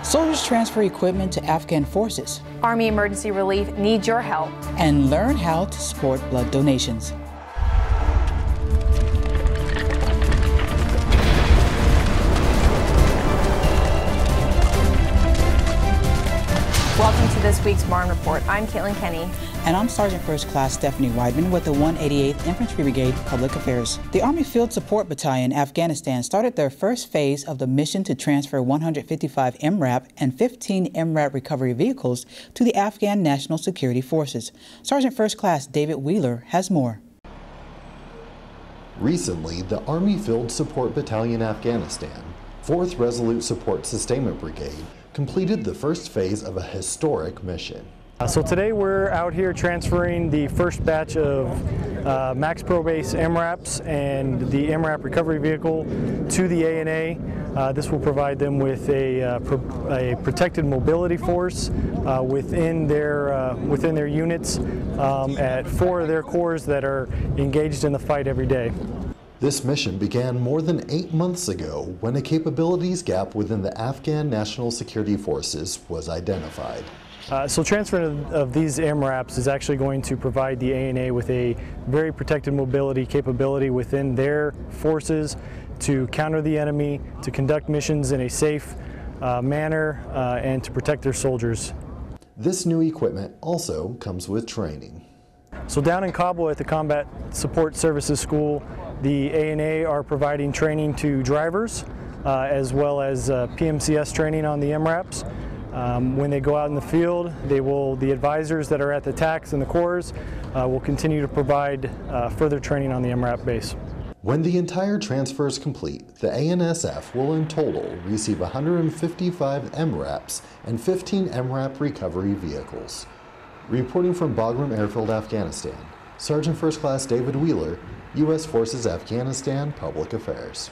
Soldiers transfer equipment to Afghan forces. Army Emergency Relief needs your help. And learn how to support blood donations. Welcome to this week's Marne Report. I'm Caitlin Kenny. And I'm Sergeant First Class Stephanie Weidman with the 188th Infantry Brigade Public Affairs. The Army Field Support Battalion in Afghanistan started their first phase of the mission to transfer 155 MRAP and 15 MRAP recovery vehicles to the Afghan National Security Forces. Sergeant First Class David Wheeler has more. Recently, the Army Field Support Battalion Afghanistan, 4th Resolute Support Sustainment Brigade, completed the first phase of a historic mission. So today we're out here transferring the first batch of Max Pro Base MRAPs and the MRAP recovery vehicle to the ANA. This will provide them with a protected mobility force within their units at 4 of their corps that are engaged in the fight every day. This mission began more than 8 months ago when a capabilities gap within the Afghan National Security Forces was identified. So transfer of these MRAPs is actually going to provide the ANA with a very protected mobility capability within their forces to counter the enemy, to conduct missions in a safe manner, and to protect their soldiers. This new equipment also comes with training. So down in Kabul at the Combat Support Services School, the ANA are providing training to drivers as well as PMCS training on the MRAPs. When they go out in the field, the advisors that are at the TACs and the corps will continue to provide further training on the MRAP base. When the entire transfer is complete, the ANSF will in total receive 155 MRAPs and 15 MRAP recovery vehicles. Reporting from Bagram Airfield, Afghanistan, Sergeant First Class David Wheeler, U.S. Forces Afghanistan Public Affairs.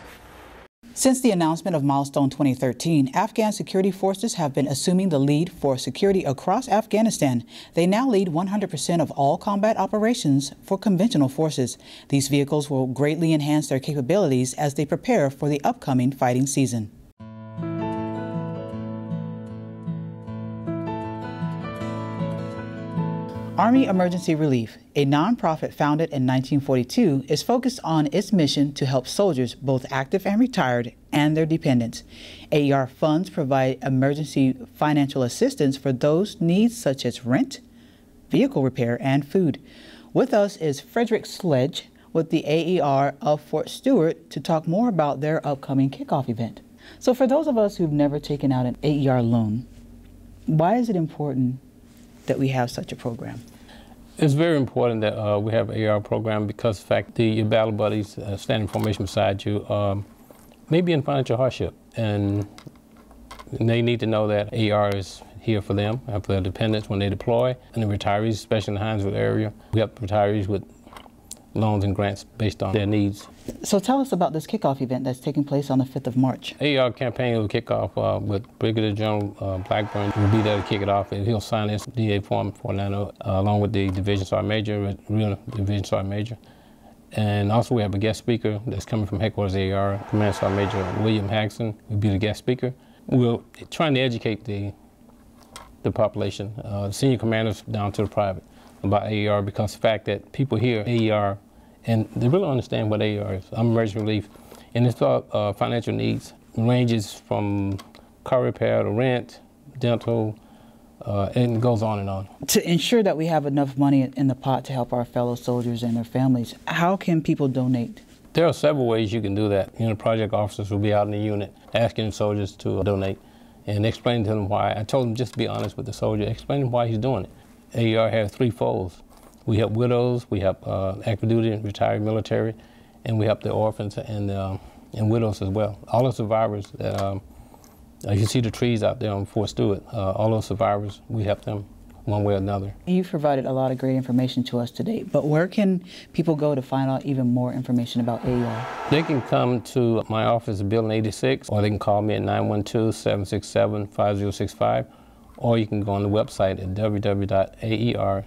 Since the announcement of Milestone 2013, Afghan security forces have been assuming the lead for security across Afghanistan. They now lead 100% of all combat operations for conventional forces. These vehicles will greatly enhance their capabilities as they prepare for the upcoming fighting season. Army Emergency Relief, a nonprofit founded in 1942, is focused on its mission to help soldiers, both active and retired, and their dependents. AER funds provide emergency financial assistance for those needs such as rent, vehicle repair, and food. With us is Frederick Sledge with the AER of Fort Stewart to talk more about their upcoming kickoff event. So for those of us who've never taken out an AER loan, why is it important that we have such a program? It's very important that we have an AR program because the fact your battle buddies standing in formation beside you may be in financial hardship, and they need to know that AR is here for them and for their dependents when they deploy, and the retirees, especially in the Hinesville area. We help retirees with loans and grants based on their needs. So tell us about this kickoff event that's taking place on the 5th of March. AR campaign will kick off with Brigadier General Blackburn. Will be there to kick it off, and he'll sign his DA Form 490 along with the Division Sergeant Major, real Division Sergeant Major. And also we have a guest speaker that's coming from headquarters AR, Command Sergeant Major William Haxon will be the guest speaker. We're trying to educate the population, senior commanders down to the private, about AER, because the fact that people hear AER and they really understand what AER is. I'm emergency relief, and it's all financial needs. It ranges from car repair to rent, dental, and it goes on and on. To ensure that we have enough money in the pot to help our fellow soldiers and their families, how can people donate? There are several ways you can do that. Project officers will be out in the unit asking soldiers to donate and explaining to them why. I told them just to be honest with the soldier, explain to them why he's doing it. AER has 3 folds. We help widows, we help active duty and retired military, and we help the orphans and widows as well. All the survivors that, you see the trees out there on Fort Stewart, all those survivors, we help them one way or another. You've provided a lot of great information to us today, but where can people go to find out even more information about AER? They can come to my office in Building 86, or they can call me at 912-767-5065, or you can go on the website at www.aerhq.org.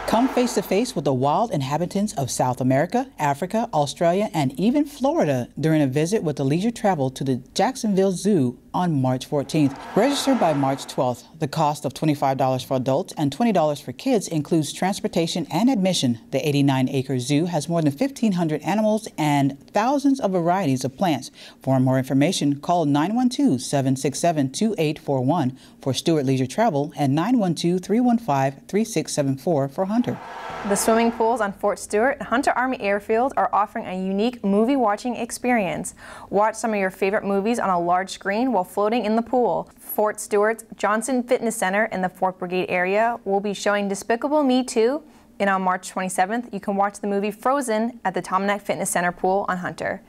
Come face to face with the wild inhabitants of South America, Africa, Australia, and even Florida during a visit with the leisure travel to the Jacksonville Zoo on March 14th. Register by March 12th. The cost of $25 for adults and $20 for kids includes transportation and admission. The 89-acre zoo has more than 1,500 animals and thousands of varieties of plants. For more information, call 912-767-2841 for Stewart Leisure Travel and 912-315-3674 for Hunter. The swimming pools on Fort Stewart and Hunter Army Airfield are offering a unique movie watching experience. Watch some of your favorite movies on a large screen while floating in the pool. Fort Stewart's Johnson Fitness Center in the Fort Brigade area will be showing Despicable Me 2, and on March 27th, you can watch the movie Frozen at the Tom Neck Fitness Center pool on Hunter.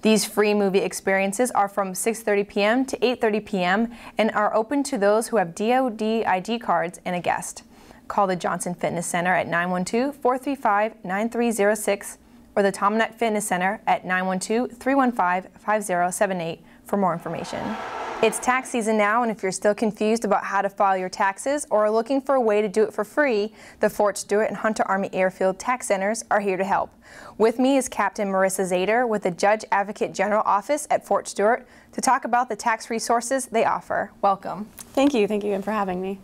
These free movie experiences are from 6:30 p.m. to 8:30 p.m. and are open to those who have DoD ID cards and a guest. Call the Johnson Fitness Center at 912-435-9306 or the Tom Neck Fitness Center at 912-315-5078 for more information. It's tax season now, and if you're still confused about how to file your taxes or are looking for a way to do it for free, the Fort Stewart and Hunter Army Airfield Tax Centers are here to help. With me is Captain Marissa Zader with the Judge Advocate General Office at Fort Stewart to talk about the tax resources they offer. Welcome. Thank you again for having me.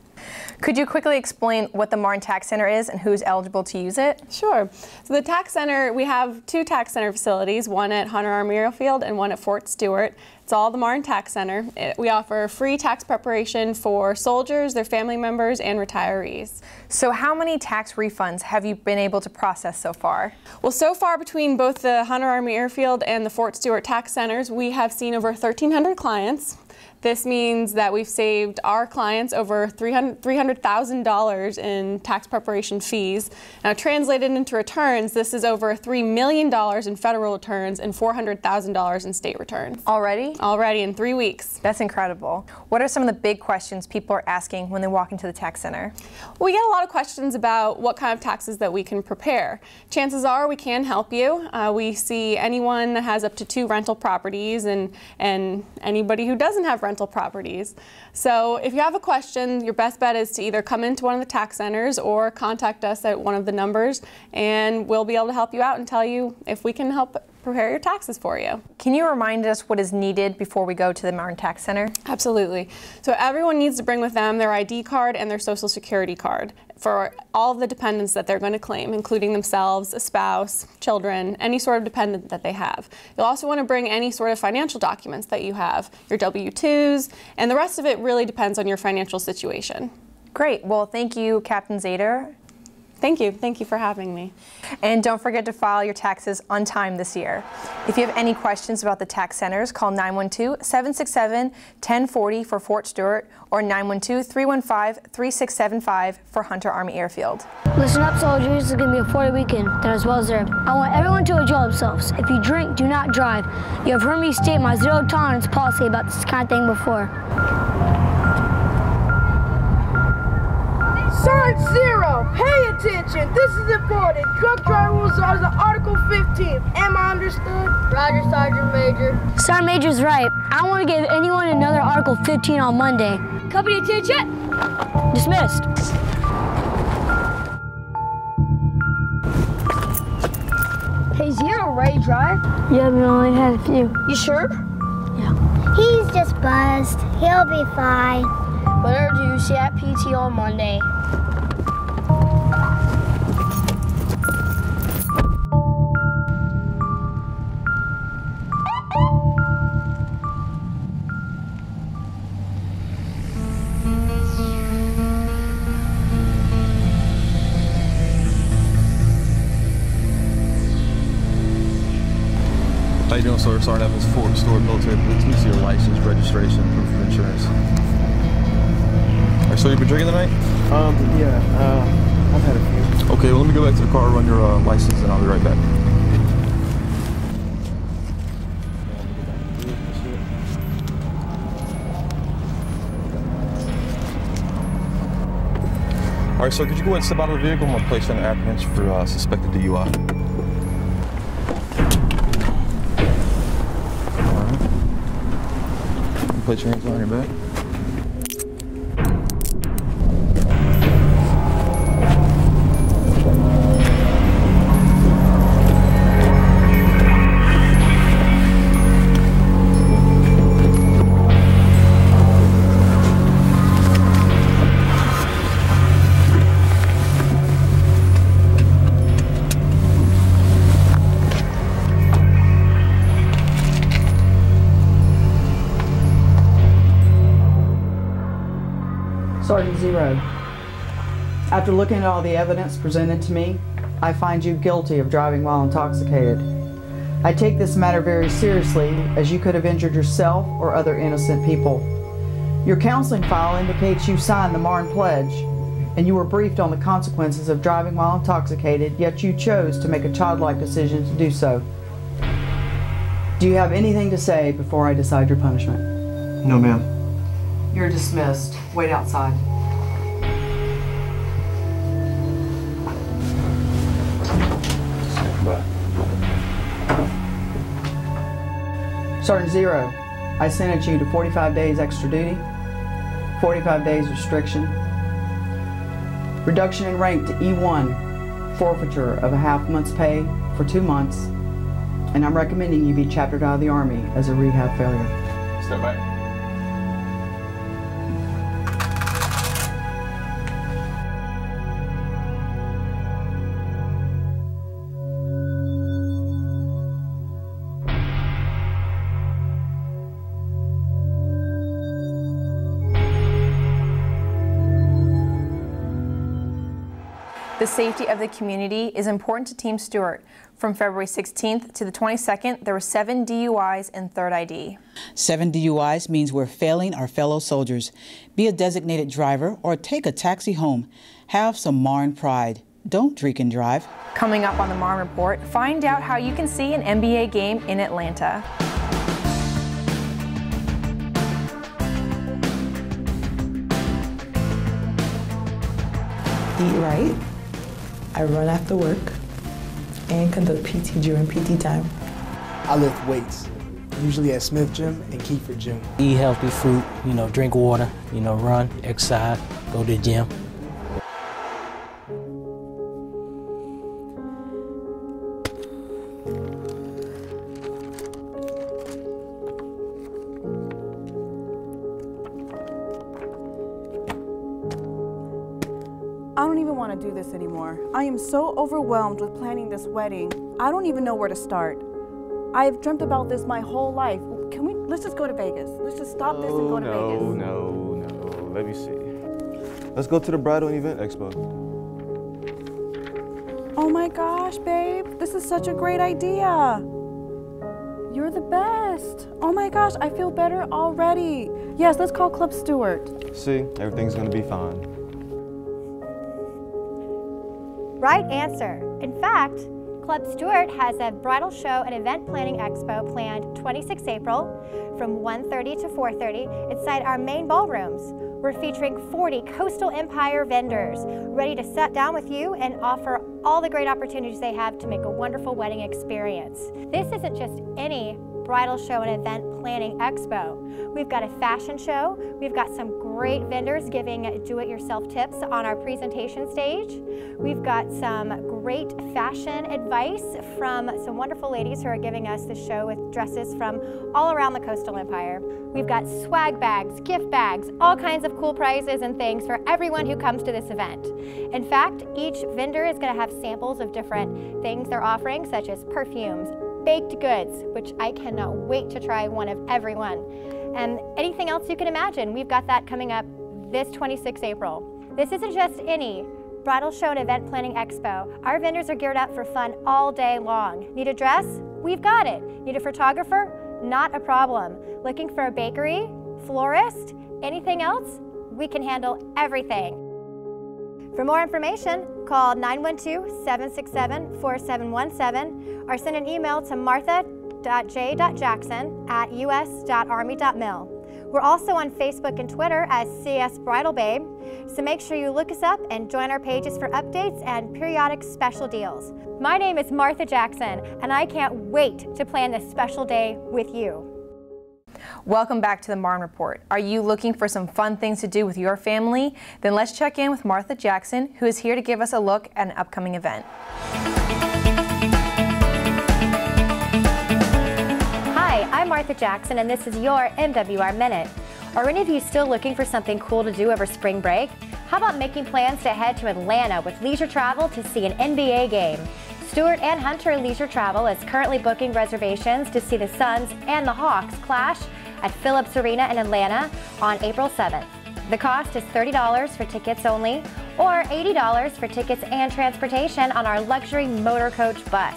Could you quickly explain what the Marne Tax Center is and who's eligible to use it? Sure. So the Tax Center, we have two Tax Center facilities, one at Hunter Army Airfield and one at Fort Stewart. It's all the Marne Tax Center. We offer free tax preparation for soldiers, their family members, and retirees. So how many tax refunds have you been able to process so far? Well, so far between both the Hunter Army Airfield and the Fort Stewart Tax Centers, we have seen over 1,300 clients. This means that we've saved our clients over $300,000 in tax preparation fees. Now, translated into returns, this is over $3 million in federal returns and $400,000 in state returns. Already? Already in 3 weeks. That's incredible. What are some of the big questions people are asking when they walk into the tax center? Well, we get a lot of questions about what kind of taxes that we can prepare. Chances are we can help you. We see anyone that has up to 2 rental properties and anybody who doesn't have rental properties. So if you have a question, your best bet is to either come into one of the tax centers or contact us at one of the numbers, and we'll be able to help you out and tell you if we can help prepare your taxes for you. Can you remind us what is needed before we go to the Marne Tax Center? Absolutely. So everyone needs to bring with them their ID card and their Social Security card for all of the dependents that they're going to claim, including themselves, a spouse, children, any sort of dependent that they have. You'll also want to bring any sort of financial documents that you have, your W-2s, and the rest of it really depends on your financial situation. Great. Well, thank you, Captain Zader. Thank you. Thank you for having me. And don't forget to file your taxes on time this year. If you have any questions about the tax centers, call 912-767-1040 for Fort Stewart or 912-315-3675 for Hunter Army Airfield. Listen up, soldiers. It's going to be a 40 weekend that is well deserved. I want everyone to enjoy themselves. If you drink, do not drive. You have heard me state my zero tolerance policy about this kind of thing before. Sergeant Zero, pay attention. This is important. Truck driver rules are Article 15. Am I understood? Roger, Sergeant Major. Sergeant Major's right. I want to give anyone another Article 15 on Monday. Company attention. Dismissed. Hey, Zero, ready to drive? Yeah, we only had a few. You sure? Yeah. He's just buzzed. He'll be fine. Whatever do, see you at PT on Monday. How you doing, sir? Sergeant Evans, Fort Stewart Military Police. Let me see your license, registration, proof of insurance. All right, so you've been drinking tonight? Yeah, I've had a few. Okay, well, let me go back to the car, run your license, and I'll be right back. All right, sir, could you go ahead and step out of the vehicle? I'm going to place you on apprehension for suspected DUI. All right. Place your hands on your back. Sergeant Zero, after looking at all the evidence presented to me, I find you guilty of driving while intoxicated. I take this matter very seriously, as you could have injured yourself or other innocent people. Your counseling file indicates you signed the Marne Pledge, and you were briefed on the consequences of driving while intoxicated, yet you chose to make a childlike decision to do so. Do you have anything to say before I decide your punishment? No, ma'am. You're dismissed. Wait outside. Sergeant Zero, I sentence you to 45 days extra duty, 45 days restriction, reduction in rank to E1, forfeiture of a half month's pay for 2 months, and I'm recommending you be chaptered out of the Army as a rehab failure. Step back. The safety of the community is important to Team Stewart. From February 16th to the 22nd, there were 7 DUIs and third ID. 7 DUIs means we're failing our fellow soldiers. Be a designated driver or take a taxi home. Have some Marne pride. Don't drink and drive. Coming up on the Marne Report, find out how you can see an NBA game in Atlanta. Eat right. I run after work and conduct PT during PT time. I lift weights, usually at Smith Gym and Kiefer Gym. Eat healthy food, drink water, run, exercise, go to the gym. I don't even want to do this anymore. I am so overwhelmed with planning this wedding. I don't even know where to start. I've dreamt about this my whole life. Let's just go to Vegas. Let's just stop this and go to Vegas. No. Let me see. Let's go to the Bridal and Event Expo. Oh my gosh, babe. This is such a great idea. You're the best. Oh my gosh, I feel better already. Yes, let's call Club Stewart. See, everything's gonna be fine. Right answer. In fact, Club Stewart has a bridal show and event planning expo planned 26 April from 1:30 to 4:30 inside our main ballrooms. We're featuring 40 Coastal Empire vendors ready to sit down with you and offer all the great opportunities they have to make a wonderful wedding experience. This isn't just any bridal show and event planning expo. We've got a fashion show. We've got some great vendors giving do-it-yourself tips on our presentation stage. We've got some great fashion advice from some wonderful ladies who are giving us the show with dresses from all around the Coastal Empire. We've got swag bags, gift bags, all kinds of cool prizes and things for everyone who comes to this event. In fact, each vendor is going to have samples of different things they're offering, such as perfumes, baked goods, which I cannot wait to try one of every one, and anything else you can imagine. We've got that coming up this 26 April. This isn't just any bridal show and event planning expo. Our vendors are geared up for fun all day long. Need a dress? We've got it. Need a photographer? Not a problem. Looking for a bakery, florist, anything else? We can handle everything. For more information, call 912-767-4717 or send an email to martha.j.jackson@us.army.mil. We're also on Facebook and Twitter as CS Bridal Babe, so make sure you look us up and join our pages for updates and periodic special deals. My name is Martha Jackson, and I can't wait to plan this special day with you. Welcome back to the Marne Report. Are you looking for some fun things to do with your family? Then let's check in with Martha Jackson, who is here to give us a look at an upcoming event. Hi, I'm Martha Jackson, and this is your MWR Minute. Are any of you still looking for something cool to do over spring break? How about making plans to head to Atlanta with leisure travel to see an NBA game? Stewart and Hunter Leisure Travel is currently booking reservations to see the Suns and the Hawks clash at Phillips Arena in Atlanta on April 7th. The cost is $30 for tickets only, or $80 for tickets and transportation on our luxury motor coach bus.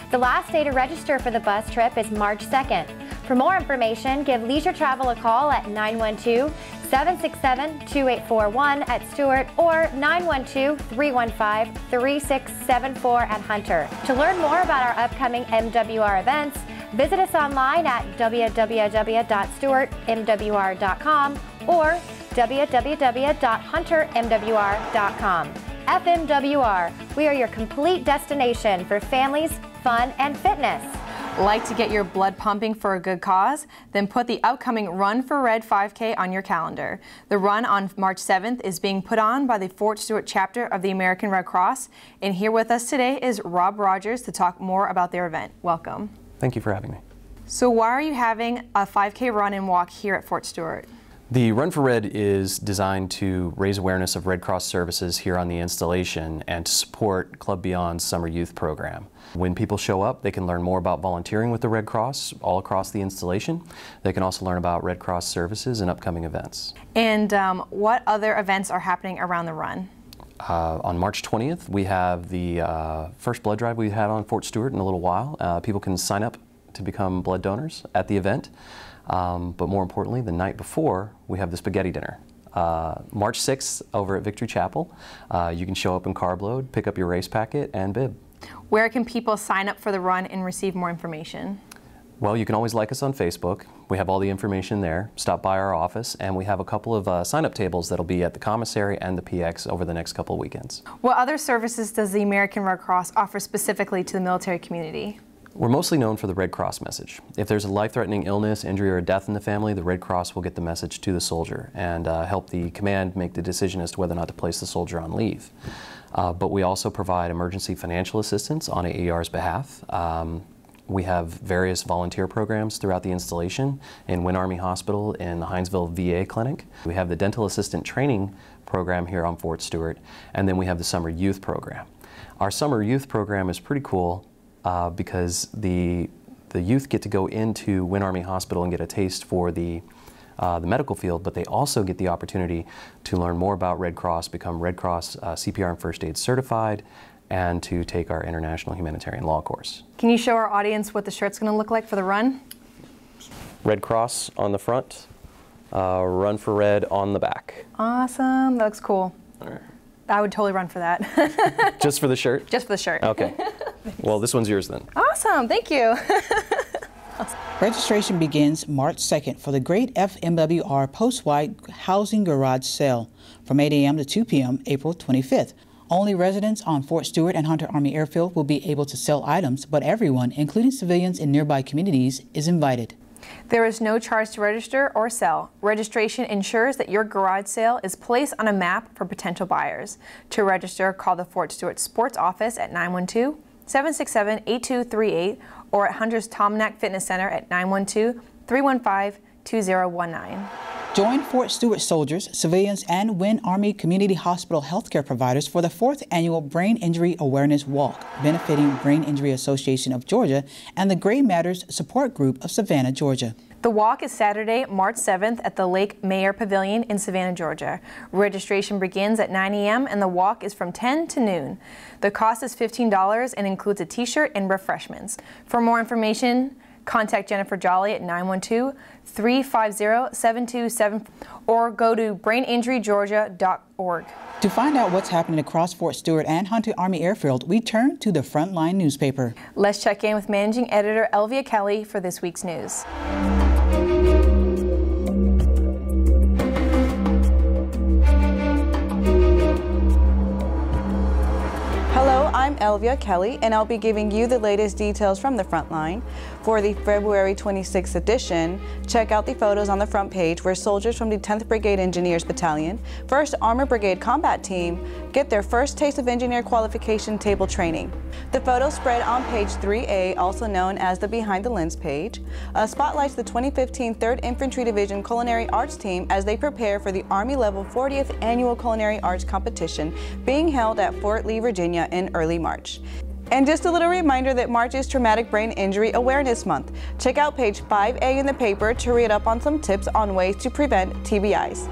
The last day to register for the bus trip is March 2nd. For more information, give Leisure Travel a call at 912-767-2841 at Stewart or 912-315-3674 at Hunter. To learn more about our upcoming MWR events, visit us online at www.stewartmwr.com or www.huntermwr.com. FMWR, we are your complete destination for families, fun, and fitness. Like to get your blood pumping for a good cause? Then put the upcoming Run for Red 5K on your calendar. The run on March 7th is being put on by the Fort Stewart chapter of the American Red Cross. And here with us today is Rob Rogers to talk more about their event. Welcome. Thank you for having me. So why are you having a 5K run and walk here at Fort Stewart? The Run for Red is designed to raise awareness of Red Cross services here on the installation and to support Club Beyond's summer youth program. When people show up, they can learn more about volunteering with the Red Cross all across the installation. They can also learn about Red Cross services and upcoming events. And what other events are happening around the run? On March 20th, we have the first blood drive we had on Fort Stewart in a little while. People can sign up to become blood donors at the event. But more importantly, the night before, we have the spaghetti dinner. March 6th over at Victory Chapel. You can show up in carb load, pick up your race packet, and bib. Where can people sign up for the run and receive more information? Well, you can always like us on Facebook. We have all the information there. Stop by our office, and we have a couple of sign-up tables that'll be at the commissary and the PX over the next couple of weekends. What other services does the American Red Cross offer specifically to the military community? We're mostly known for the Red Cross message. If there's a life-threatening illness, injury, or death in the family, the Red Cross will get the message to the soldier and help the command make the decision as to whether or not to place the soldier on leave. But we also provide emergency financial assistance on AER's behalf. We have various volunteer programs throughout the installation in Wynn Army Hospital, in the Hinesville VA Clinic. We have the dental assistant training program here on Fort Stewart, and then we have the summer youth program. Our summer youth program is pretty cool because the youth get to go into Wynn Army Hospital and get a taste for the medical field, but they also get the opportunity to learn more about Red Cross, become Red Cross CPR and First Aid certified, and to take our International Humanitarian Law course. Can you show our audience what the shirt's going to look like for the run? Red Cross on the front, Run for Red on the back. Awesome, that looks cool. All right. I would totally run for that. Just for the shirt? Just for the shirt. Okay. Well, this one's yours then. Awesome, thank you. Registration begins March 2nd for the Great FMWR Post-Wide Housing Garage Sale from 8 a.m. to 2 p.m. April 25th. Only residents on Fort Stewart and Hunter Army Airfield will be able to sell items, but everyone, including civilians in nearby communities, is invited. There is no charge to register or sell. Registration ensures that your garage sale is placed on a map for potential buyers. To register, call the Fort Stewart Sports Office at 912-767-8238 or at Hunter's Tomnack Fitness Center at 912-315-2019. Join Fort Stewart soldiers, civilians, and Wynn Army Community Hospital healthcare providers for the 4th Annual Brain Injury Awareness Walk, benefiting Brain Injury Association of Georgia and the Gray Matters Support Group of Savannah, Georgia. The walk is Saturday, March 7th at the Lake Mayer Pavilion in Savannah, Georgia. Registration begins at 9 a.m. and the walk is from 10 to noon. The cost is $15 and includes a t-shirt and refreshments. For more information, contact Jennifer Jolly at 912-350-7274 or go to braininjurygeorgia.org. To find out what's happening across Fort Stewart and Hunter Army Airfield, we turn to the Frontline newspaper. Let's check in with Managing Editor Elvia Kelly for this week's news. Hello, I'm Elvia Kelly, and I'll be giving you the latest details from the Frontline. For the February 26th edition, check out the photos on the front page where soldiers from the 10th Brigade Engineers Battalion, 1st Armored Brigade Combat Team, get their first taste of engineer qualification table training. The photo spread on page 3A, also known as the Behind the Lens page, spotlights the 2015 3rd Infantry Division Culinary Arts Team as they prepare for the Army Level 40th Annual Culinary Arts Competition being held at Fort Lee, Virginia in early March. And just a little reminder that March is Traumatic Brain Injury Awareness Month. Check out page 5A in the paper to read up on some tips on ways to prevent TBIs.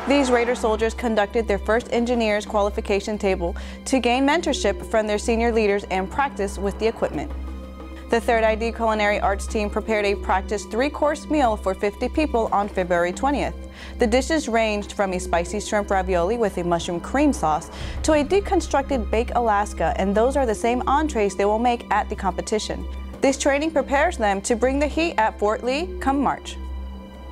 These Raider soldiers conducted their first engineer's qualification table to gain mentorship from their senior leaders and practice with the equipment. The 3rd ID Culinary Arts team prepared a practice 3-course meal for 50 people on February 20th. The dishes ranged from a spicy shrimp ravioli with a mushroom cream sauce to a deconstructed baked Alaska, and those are the same entrees they will make at the competition. This training prepares them to bring the heat at Fort Lee come March.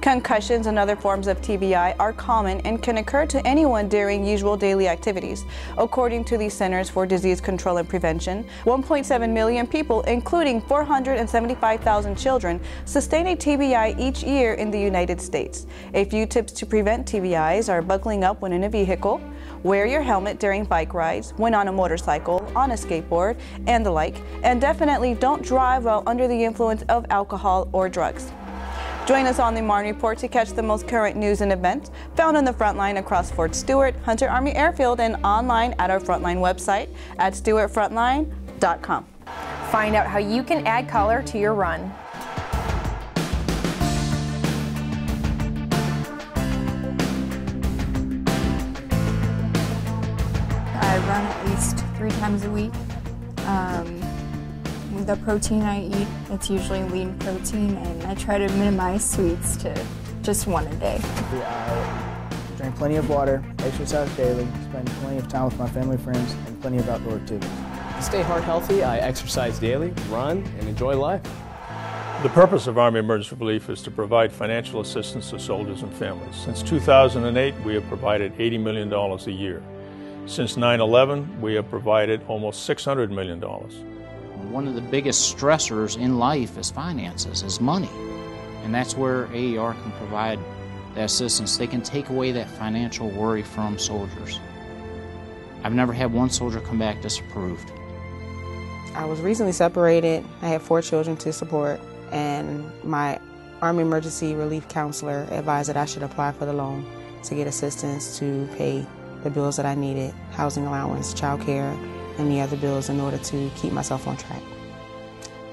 Concussions and other forms of TBI are common and can occur to anyone during usual daily activities. According to the Centers for Disease Control and Prevention, 1.7 million people, including 475,000 children, sustain a TBI each year in the United States. A few tips to prevent TBIs are buckling up when in a vehicle, wear your helmet during bike rides, when on a motorcycle, on a skateboard, and the like, and definitely don't drive while under the influence of alcohol or drugs. Join us on the Marne Report to catch the most current news and events found on the front line across Fort Stewart, Hunter Army Airfield, and online at our Frontline website at stewartfrontline.com. Find out how you can add color to your run. I run at least 3 times a week. The protein I eat, it's usually lean protein, and I try to minimize sweets to just 1 a day. I drink plenty of water, exercise daily, spend plenty of time with my family, friends, and plenty of outdoor activities. To stay heart healthy, I exercise daily, run, and enjoy life. The purpose of Army Emergency Relief is to provide financial assistance to soldiers and families. Since 2008, we have provided $80 million a year. Since 9/11, we have provided almost $600 million. One of the biggest stressors in life is finances, is money. And that's where AER can provide that assistance. They can take away that financial worry from soldiers. I've never had one soldier come back disapproved. I was recently separated. I had 4 children to support, and my Army Emergency Relief counselor advised that I should apply for the loan to get assistance to pay the bills that I needed, housing allowance, child care, and the other bills in order to keep myself on track.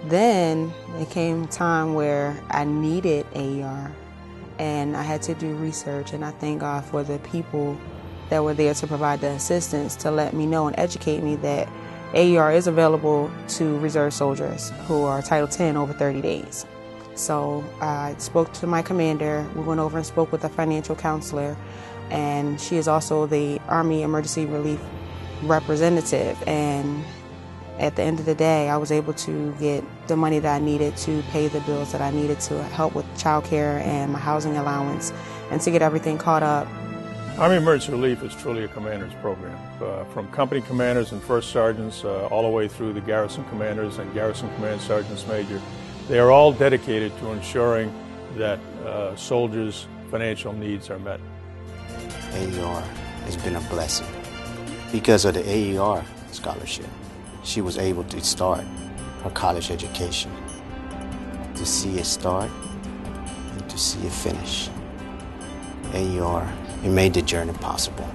Then there came a time where I needed AER, and I had to do research, and I thank God for the people that were there to provide the assistance to let me know and educate me that AER is available to reserve soldiers who are Title 10 over 30 days. So I spoke to my commander, we went over and spoke with a financial counselor, and she is also the Army Emergency Relief representative, and at the end of the day I was able to get the money that I needed to pay the bills that I needed to help with child care and my housing allowance and to get everything caught up. Army Emergency Relief is truly a commander's program. From company commanders and first sergeants all the way through the garrison commanders and garrison command sergeants major, they are all dedicated to ensuring that soldiers' financial needs are met. AER has been a blessing. Because of the AER scholarship, she was able to start her college education, to see it start and to see it finish. AER, it made the journey possible.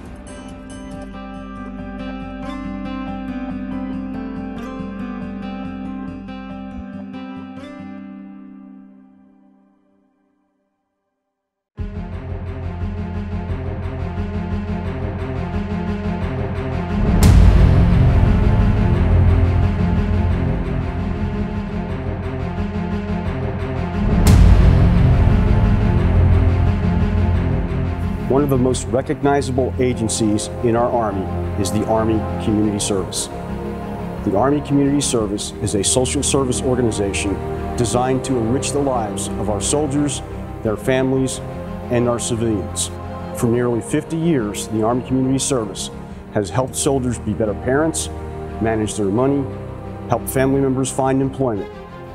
One of the most recognizable agencies in our Army is the Army Community Service. The Army Community Service is a social service organization designed to enrich the lives of our soldiers, their families, and our civilians. For nearly 50 years, the Army Community Service has helped soldiers be better parents, manage their money, help family members find employment.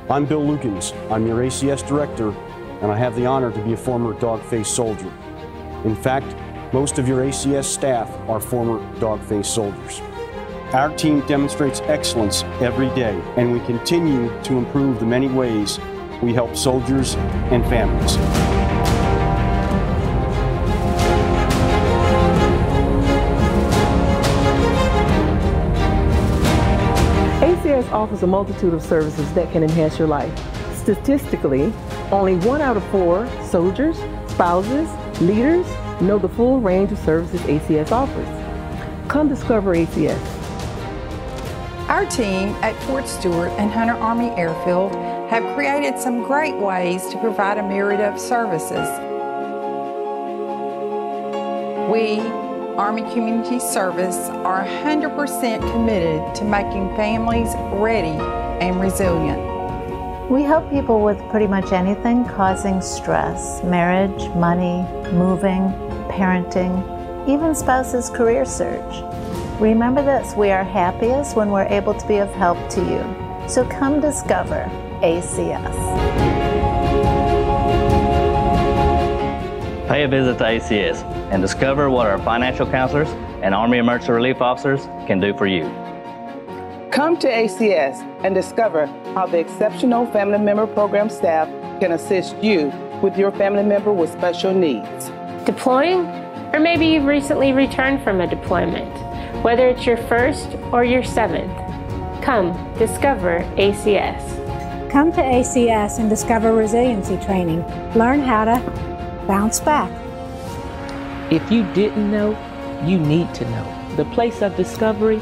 I'm Bill Lukens. I'm your ACS Director, and I have the honor to be a former dog-faced soldier. In fact, most of your ACS staff are former dog-faced soldiers. Our team demonstrates excellence every day, and we continue to improve the many ways we help soldiers and families. ACS offers a multitude of services that can enhance your life. Statistically, only 1 out of 4 soldiers, spouses, leaders, Know the full range of services ACS offers. Come discover ACS. Our team at Fort Stewart and Hunter Army Airfield have created some great ways to provide a myriad of services. We, Army Community Service, are 100% committed to making families ready and resilient. We help people with pretty much anything causing stress: marriage, money, moving, parenting, even spouse's career search. Remember this, we are happiest when we're able to be of help to you. So come discover ACS. Pay a visit to ACS and discover what our financial counselors and Army Emergency Relief officers can do for you. Come to ACS and discover how the exceptional Family Member Program staff can assist you with your family member with special needs. Deploying? Or maybe you've recently returned from a deployment, whether it's your first or your 7th. Come discover ACS. Come to ACS and discover resiliency training. Learn how to bounce back. If you didn't know, you need to know. The place of discovery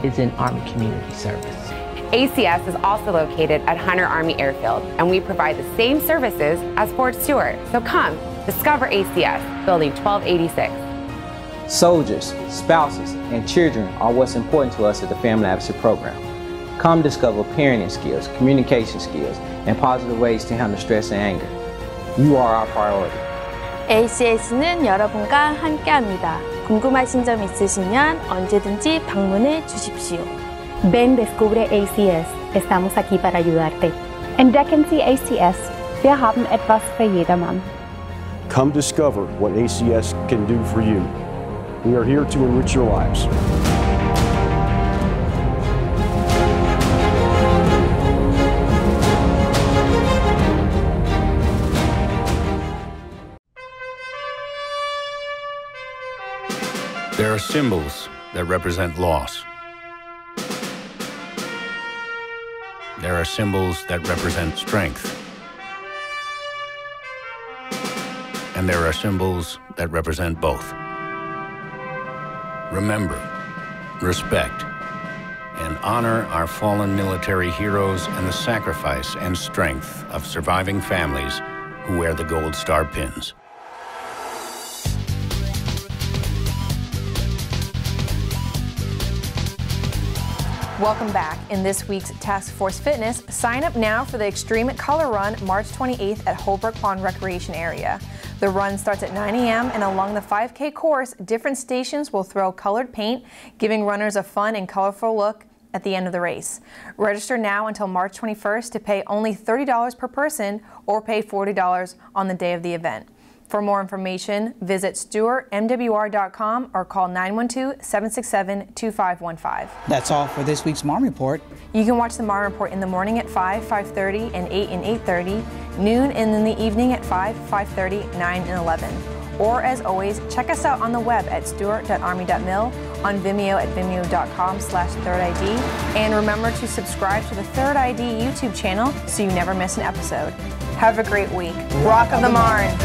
is in Army Community Service. ACS is also located at Hunter Army Airfield, and we provide the same services as Fort Stewart. So come, discover ACS, Building 1286. Soldiers, spouses, and children are what's important to us at the Family Advocacy Program. Come discover parenting skills, communication skills, and positive ways to handle stress and anger. You are our priority. ACS는 여러분과 함께합니다. 궁금하신 점 있으시면 언제든지 방문해 주십시오. Ven, descubre ACS. Estamos aquí para ayudarte. Entdecken Sie ACS. Wir haben etwas für jedermann. Come discover what ACS can do for you. We are here to enrich your lives. There are symbols that represent loss. There are symbols that represent strength. And there are symbols that represent both. Remember, respect, and honor our fallen military heroes and the sacrifice and strength of surviving families who wear the Gold Star pins. Welcome back. In this week's Task Force Fitness, sign up now for the Extreme Color Run March 28th at Holbrook Pond Recreation Area. The run starts at 9 a.m. and along the 5K course, different stations will throw colored paint, giving runners a fun and colorful look at the end of the race. Register now until March 21st to pay only $30 per person or pay $40 on the day of the event. For more information, visit stewartmwr.com or call 912-767-2515. That's all for this week's Marne Report. You can watch the Marne Report in the morning at 5, 5:30, and 8 and 8:30, noon, and in the evening at 5, 5:30, 9, and 11. Or as always, check us out on the web at stewart.army.mil, on Vimeo at vimeo.com/thirdid, and remember to subscribe to the Third ID YouTube channel so you never miss an episode. Have a great week. Rock of the Marne!